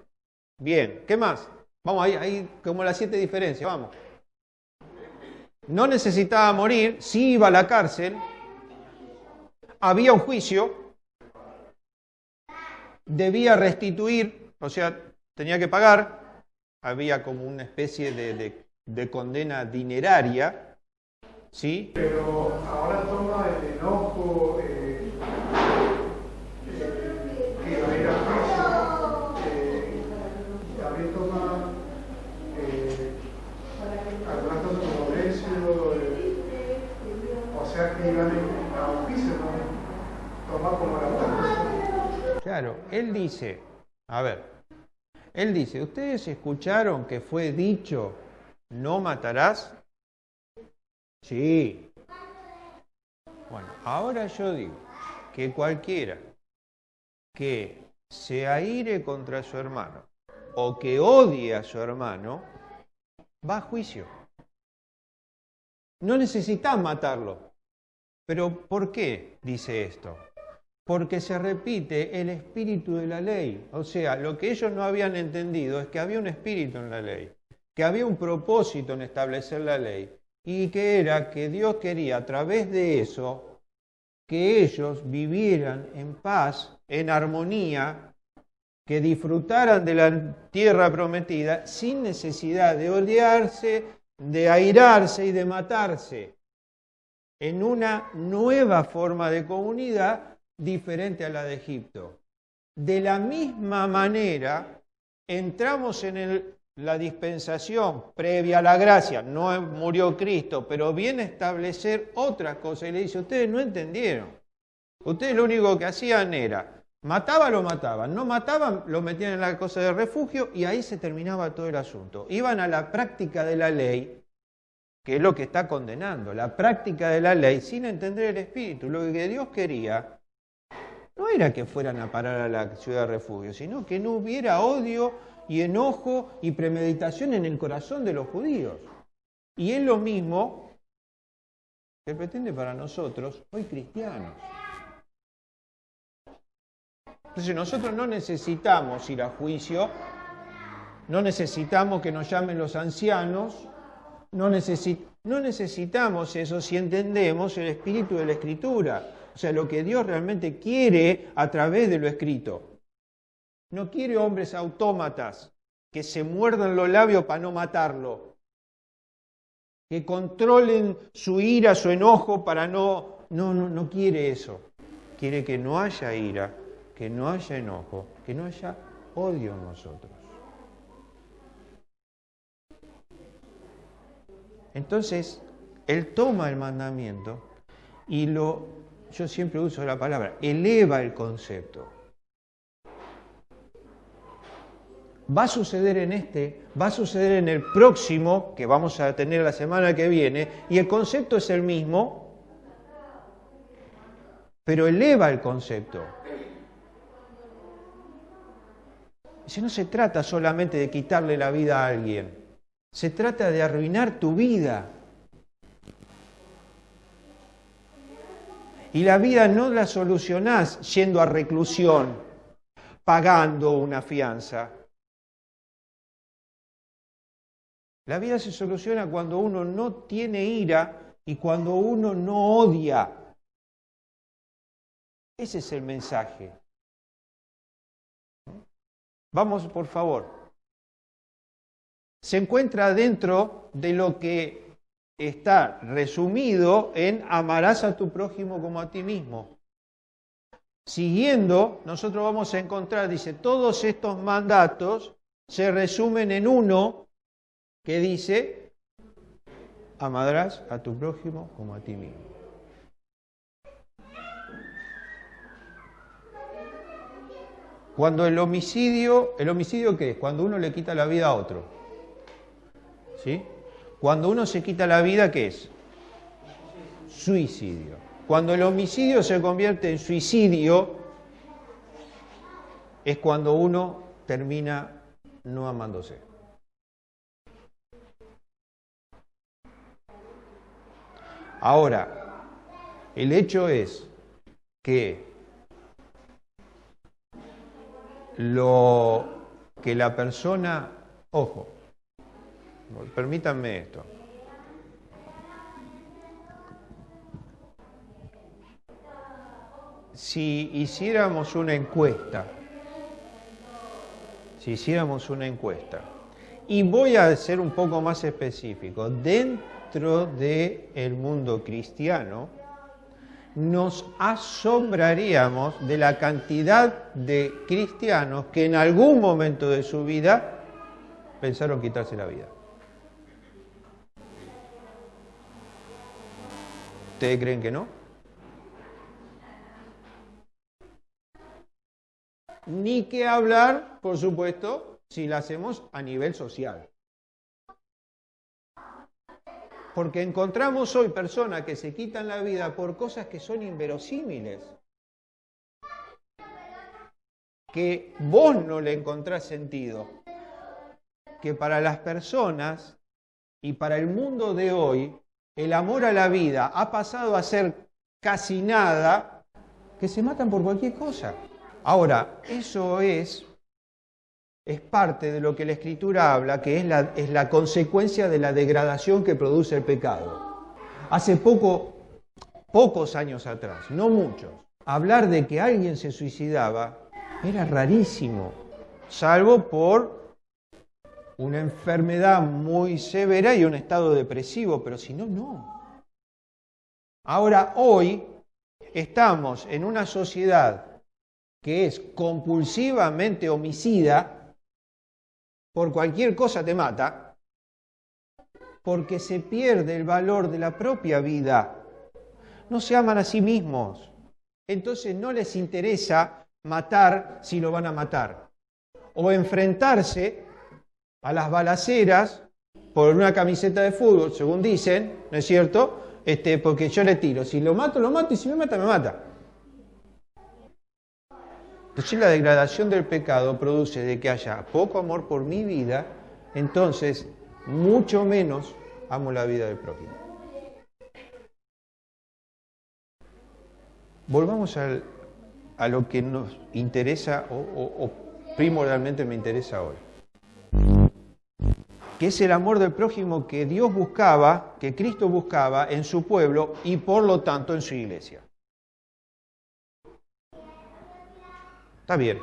Bien, ¿qué más? Vamos, ahí como las 7 diferencias, vamos. No necesitaba morir, sí iba a la cárcel, había un juicio, debía restituir, o sea, tenía que pagar, había como una especie de condena dineraria, ¿sí? Pero ahora toma el enojo, que va a ir a juicio, él dice, ¿ustedes escucharon que fue dicho, no matarás? Sí. Bueno, ahora yo digo que cualquiera que se aire contra su hermano o que odie a su hermano, va a juicio. No necesitas matarlo. ¿Pero por qué dice esto? Porque se repite el espíritu de la ley. O sea, lo que ellos no habían entendido es que había un espíritu en la ley, que había un propósito en establecer la ley, y que era que Dios quería a través de eso que ellos vivieran en paz, en armonía, que disfrutaran de la tierra prometida sin necesidad de odiarse, de airarse y de matarse, en una nueva forma de comunidad diferente a la de Egipto. De la misma manera, entramos en la dispensación previa a la gracia, no murió Cristo, pero viene a establecer otras cosas y le dice, ustedes no entendieron. Ustedes lo único que hacían era, mataban, lo mataban, no mataban, lo metían en la cosa de refugio y ahí se terminaba todo el asunto. Iban a la práctica de la ley, que es lo que está condenando, la práctica de la ley sin entender el espíritu. Lo que Dios quería no era que fueran a parar a la ciudad de refugio, sino que no hubiera odio y enojo y premeditación en el corazón de los judíos. Y es lo mismo que pretende para nosotros hoy cristianos. Entonces nosotros no necesitamos ir a juicio, no necesitamos que nos llamen los ancianos, no necesitamos eso si entendemos el espíritu de la Escritura, o sea, lo que Dios realmente quiere a través de lo escrito. No quiere hombres autómatas que se muerdan los labios para no matarlo, que controlen su ira, su enojo para no quiere eso. Quiere que no haya ira, que no haya enojo, que no haya odio en nosotros. Entonces, Él toma el mandamiento y yo siempre uso la palabra, eleva el concepto. Va a suceder va a suceder en el próximo, que vamos a tener la semana que viene, y el concepto es el mismo, pero eleva el concepto. Si no se trata solamente de quitarle la vida a alguien, se trata de arruinar tu vida. Y la vida no la solucionás yendo a reclusión, pagando una fianza. La vida se soluciona cuando uno no tiene ira y cuando uno no odia. Ese es el mensaje. Vamos, por favor. Se encuentra dentro de lo que está resumido en amarás a tu prójimo como a ti mismo. Siguiendo, nosotros vamos a encontrar, dice, todos estos mandatos se resumen en uno que dice, amarás a tu prójimo como a ti mismo. Cuando el homicidio ¿qué es? Cuando uno le quita la vida a otro. ¿Sí? Cuando uno se quita la vida, ¿qué es? Suicidio. Cuando el homicidio se convierte en suicidio, es cuando uno termina no amándose. Ahora, el hecho es que la persona, ojo, permítanme esto. Si hiciéramos una encuesta, y voy a ser un poco más específico, dentro del mundo cristiano, nos asombraríamos de la cantidad de cristianos que en algún momento de su vida pensaron quitarse la vida. ¿Ustedes creen que no? Ni que hablar, por supuesto, si la hacemos a nivel social. Porque encontramos hoy personas que se quitan la vida por cosas que son inverosímiles. Que vos no le encontrás sentido. Que para las personas y para el mundo de hoy, el amor a la vida ha pasado a ser casi nada, que se matan por cualquier cosa. Ahora, eso es parte de lo que la Escritura habla, que es la consecuencia de la degradación que produce el pecado. Hace pocos años atrás, no muchos, hablar de que alguien se suicidaba era rarísimo, salvo por una enfermedad muy severa y un estado depresivo, pero si no, no. Ahora, hoy, estamos en una sociedad que es compulsivamente homicida, por cualquier cosa te mata, porque se pierde el valor de la propia vida. No se aman a sí mismos. Entonces no les interesa matar si lo van a matar. O enfrentarse a las balaceras por una camiseta de fútbol, según dicen, ¿no es cierto? Porque yo le tiro. Si lo mato, y si me mata, me mata. Entonces la degradación del pecado produce de que haya poco amor por mi vida, entonces mucho menos amo la vida del prójimo. Volvamos a lo que nos interesa o primordialmente me interesa hoy, que es el amor del prójimo que Dios buscaba, que Cristo buscaba en su pueblo y por lo tanto en su iglesia. Está bien,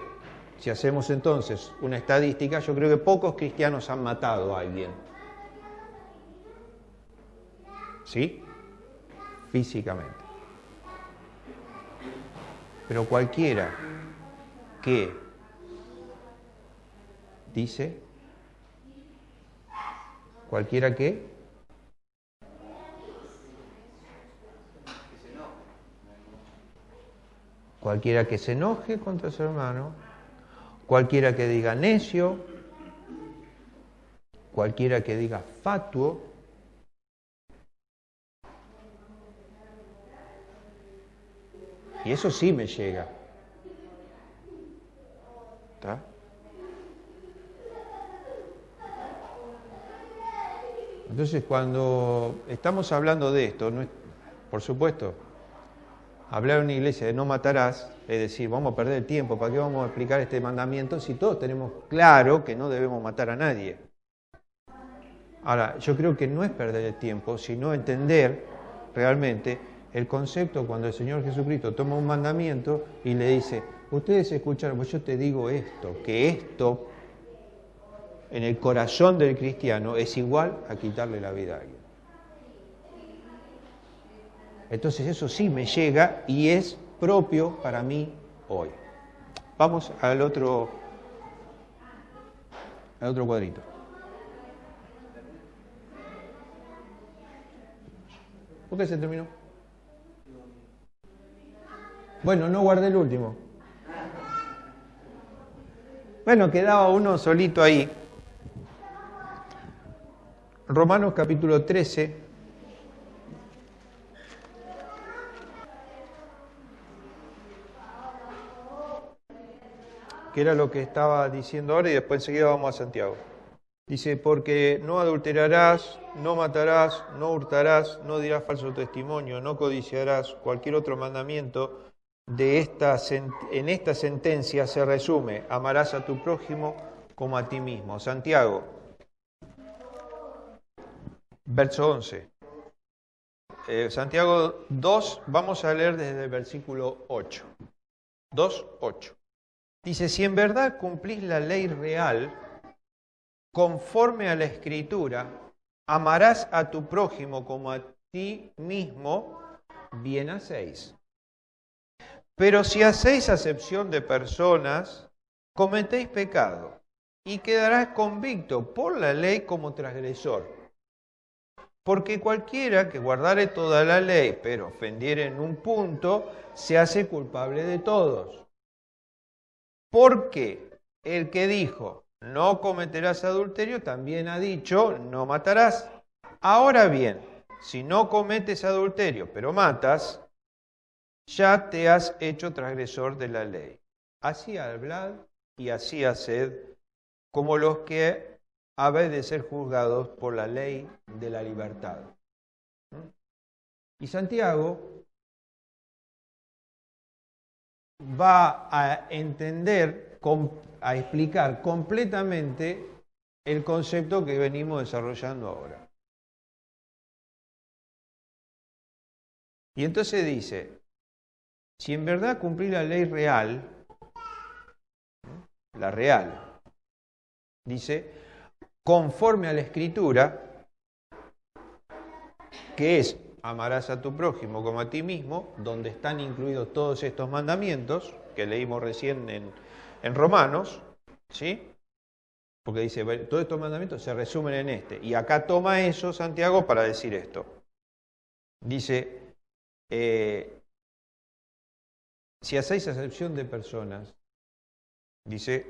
si hacemos entonces una estadística, yo creo que pocos cristianos han matado a alguien. ¿Sí? Físicamente. Pero cualquiera que dice, cualquiera que se enoje contra su hermano, cualquiera que diga necio, cualquiera que diga fatuo, y eso sí me llega. ¿Está? Entonces, cuando estamos hablando de esto, no es, por supuesto, hablar en una iglesia de no matarás, es decir, vamos a perder el tiempo, ¿para qué vamos a explicar este mandamiento si todos tenemos claro que no debemos matar a nadie? Ahora, yo creo que no es perder el tiempo, sino entender realmente el concepto cuando el Señor Jesucristo toma un mandamiento y le dice, ustedes escucharon, pues yo te digo esto, que esto en el corazón del cristiano es igual a quitarle la vida a alguien. Entonces eso sí me llega y es propio para mí hoy. Vamos al otro cuadrito. ¿Por qué se terminó? Bueno, no guardé el último. Bueno, quedaba uno solito ahí. Romanos capítulo 13. Que era lo que estaba diciendo ahora y después enseguida vamos a Santiago. Dice, porque no adulterarás, no matarás, no hurtarás, no dirás falso testimonio, no codiciarás, cualquier otro mandamiento en esta sentencia se resume, amarás a tu prójimo como a ti mismo. Santiago, verso 11. Santiago 2, vamos a leer desde el versículo 8. 2:8. Dice, si en verdad cumplís la ley real, conforme a la Escritura, amarás a tu prójimo como a ti mismo, bien hacéis. Pero si hacéis acepción de personas, cometéis pecado y quedarás convicto por la ley como transgresor. Porque cualquiera que guardare toda la ley, pero ofendiere en un punto, se hace culpable de todos. Porque el que dijo, no cometerás adulterio, también ha dicho, no matarás. Ahora bien, si no cometes adulterio, pero matas, ya te has hecho transgresor de la ley. Así hablad y así haced, como los que habéis de ser juzgados por la ley de la libertad. Y Santiago va a entender, a explicar completamente el concepto que venimos desarrollando ahora. Y entonces dice, si en verdad cumplís la ley real, la real, dice, conforme a la Escritura, que es, amarás a tu prójimo como a ti mismo, donde están incluidos todos estos mandamientos, que leímos recién en Romanos, ¿sí? Porque dice, todos estos mandamientos se resumen en este. Y acá toma eso Santiago para decir esto. Dice, si hacéis acepción de personas, dice,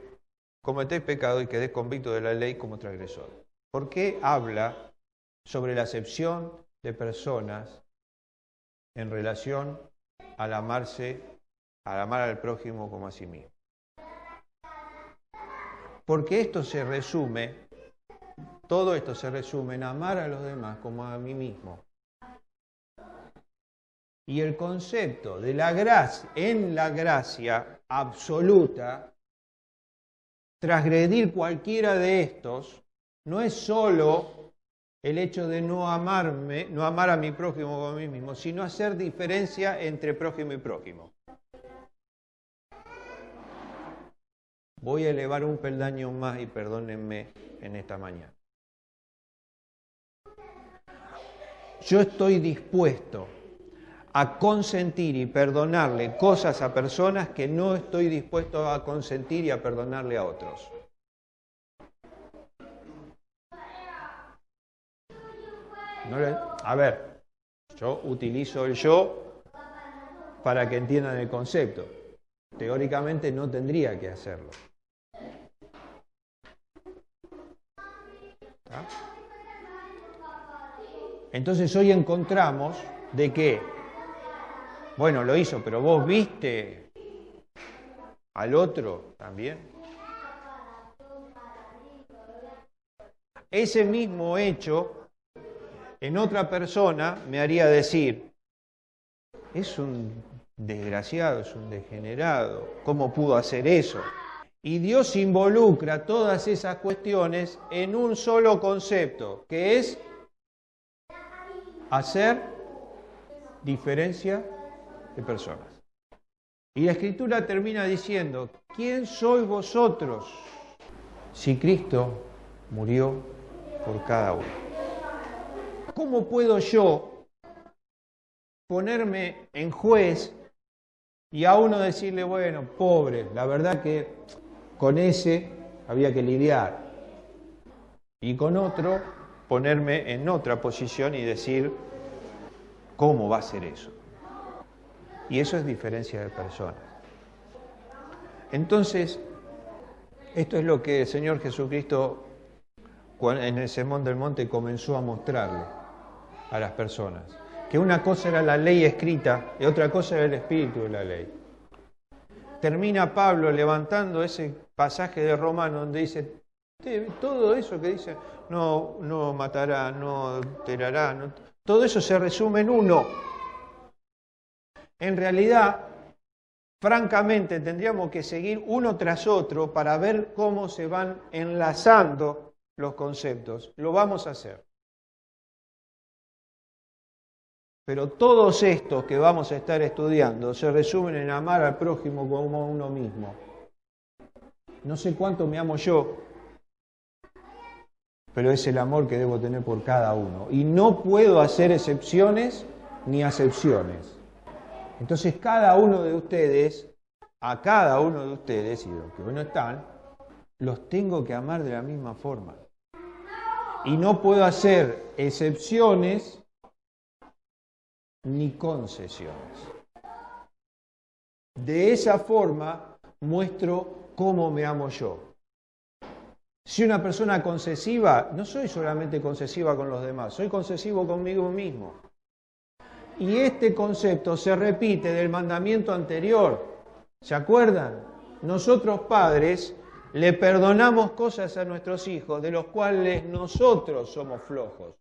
cometéis pecado y quedéis convictos de la ley como transgresor. ¿Por qué habla sobre la acepción de personas en relación al amar al prójimo como a sí mismo? Porque esto se resume, todo esto se resume en amar a los demás como a mí mismo. Y el concepto de la gracia, en la gracia absoluta, transgredir cualquiera de estos, no es solo el hecho de no amar a mi prójimo como a mí mismo, sino hacer diferencia entre prójimo y prójimo. Voy a elevar un peldaño más y perdónenme en esta mañana. Yo estoy dispuesto a consentir y perdonarle cosas a personas que no estoy dispuesto a consentir y a perdonarle a otros. A ver, yo utilizo el yo para que entiendan el concepto. Teóricamente no tendría que hacerlo. ¿Está? Entonces hoy encontramos de que, bueno, lo hizo, pero vos viste al otro también. Ese mismo hecho en otra persona me haría decir, es un desgraciado, es un degenerado, ¿cómo pudo hacer eso? Y Dios involucra todas esas cuestiones en un solo concepto, que es hacer diferencia de personas. Y la Escritura termina diciendo, ¿quién sois vosotros si Cristo murió por cada uno? ¿Cómo puedo yo ponerme en juez y a uno decirle, bueno, pobre, la verdad que con ese había que lidiar, y con otro ponerme en otra posición y decir, ¿cómo va a ser eso? Y eso es diferencia de personas. Entonces, esto es lo que el Señor Jesucristo en el Sermón del Monte comenzó a mostrarle a las personas. Que una cosa era la ley escrita y otra cosa era el espíritu de la ley. Termina Pablo levantando ese pasaje de Romanos donde dice, todo eso que dice, no matará, no adulterará, todo eso se resume en uno. En realidad, francamente, tendríamos que seguir uno tras otro para ver cómo se van enlazando los conceptos. Lo vamos a hacer. Pero todos estos que vamos a estar estudiando se resumen en amar al prójimo como a uno mismo. No sé cuánto me amo yo, pero es el amor que debo tener por cada uno. Y no puedo hacer excepciones ni acepciones. Entonces cada uno de ustedes, a cada uno de ustedes, y los que hoy no están, los tengo que amar de la misma forma. Y no puedo hacer excepciones ni concesiones. De esa forma muestro cómo me amo yo. Si una persona concesiva, no soy solamente concesiva con los demás, soy concesivo conmigo mismo. Y este concepto se repite del mandamiento anterior. ¿Se acuerdan? Nosotros padres le perdonamos cosas a nuestros hijos de los cuales nosotros somos flojos.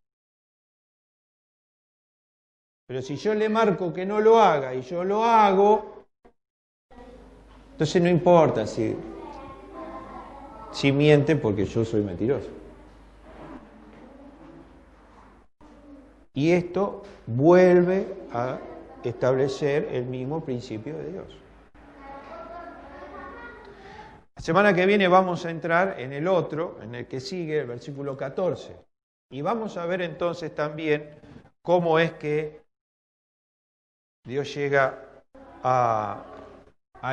Pero si yo le marco que no lo haga y yo lo hago, entonces no importa si miente porque yo soy mentiroso. Y esto vuelve a establecer el mismo principio de Dios. La semana que viene vamos a entrar en el otro, en el que sigue, el versículo 14. Y vamos a ver entonces también cómo es que Dios llega a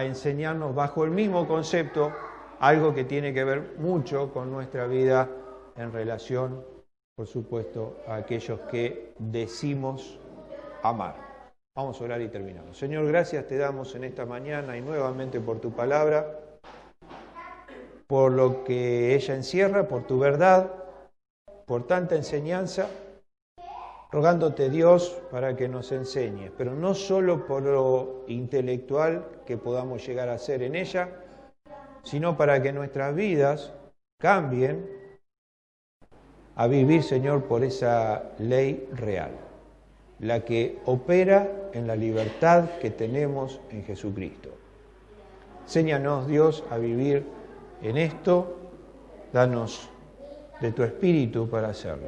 enseñarnos bajo el mismo concepto algo que tiene que ver mucho con nuestra vida en relación, por supuesto, a aquellos que decimos amar. Vamos a orar y terminamos. Señor, gracias te damos en esta mañana y nuevamente por tu palabra, por lo que ella encierra, por tu verdad, por tanta enseñanza, rogándote Dios para que nos enseñes, pero no solo por lo intelectual que podamos llegar a ser en ella, sino para que nuestras vidas cambien a vivir, Señor, por esa ley real, la que opera en la libertad que tenemos en Jesucristo. Enséñanos, Dios, a vivir en esto, danos de tu Espíritu para hacerlo.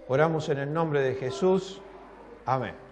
Oramos en el nombre de Jesús. Amén.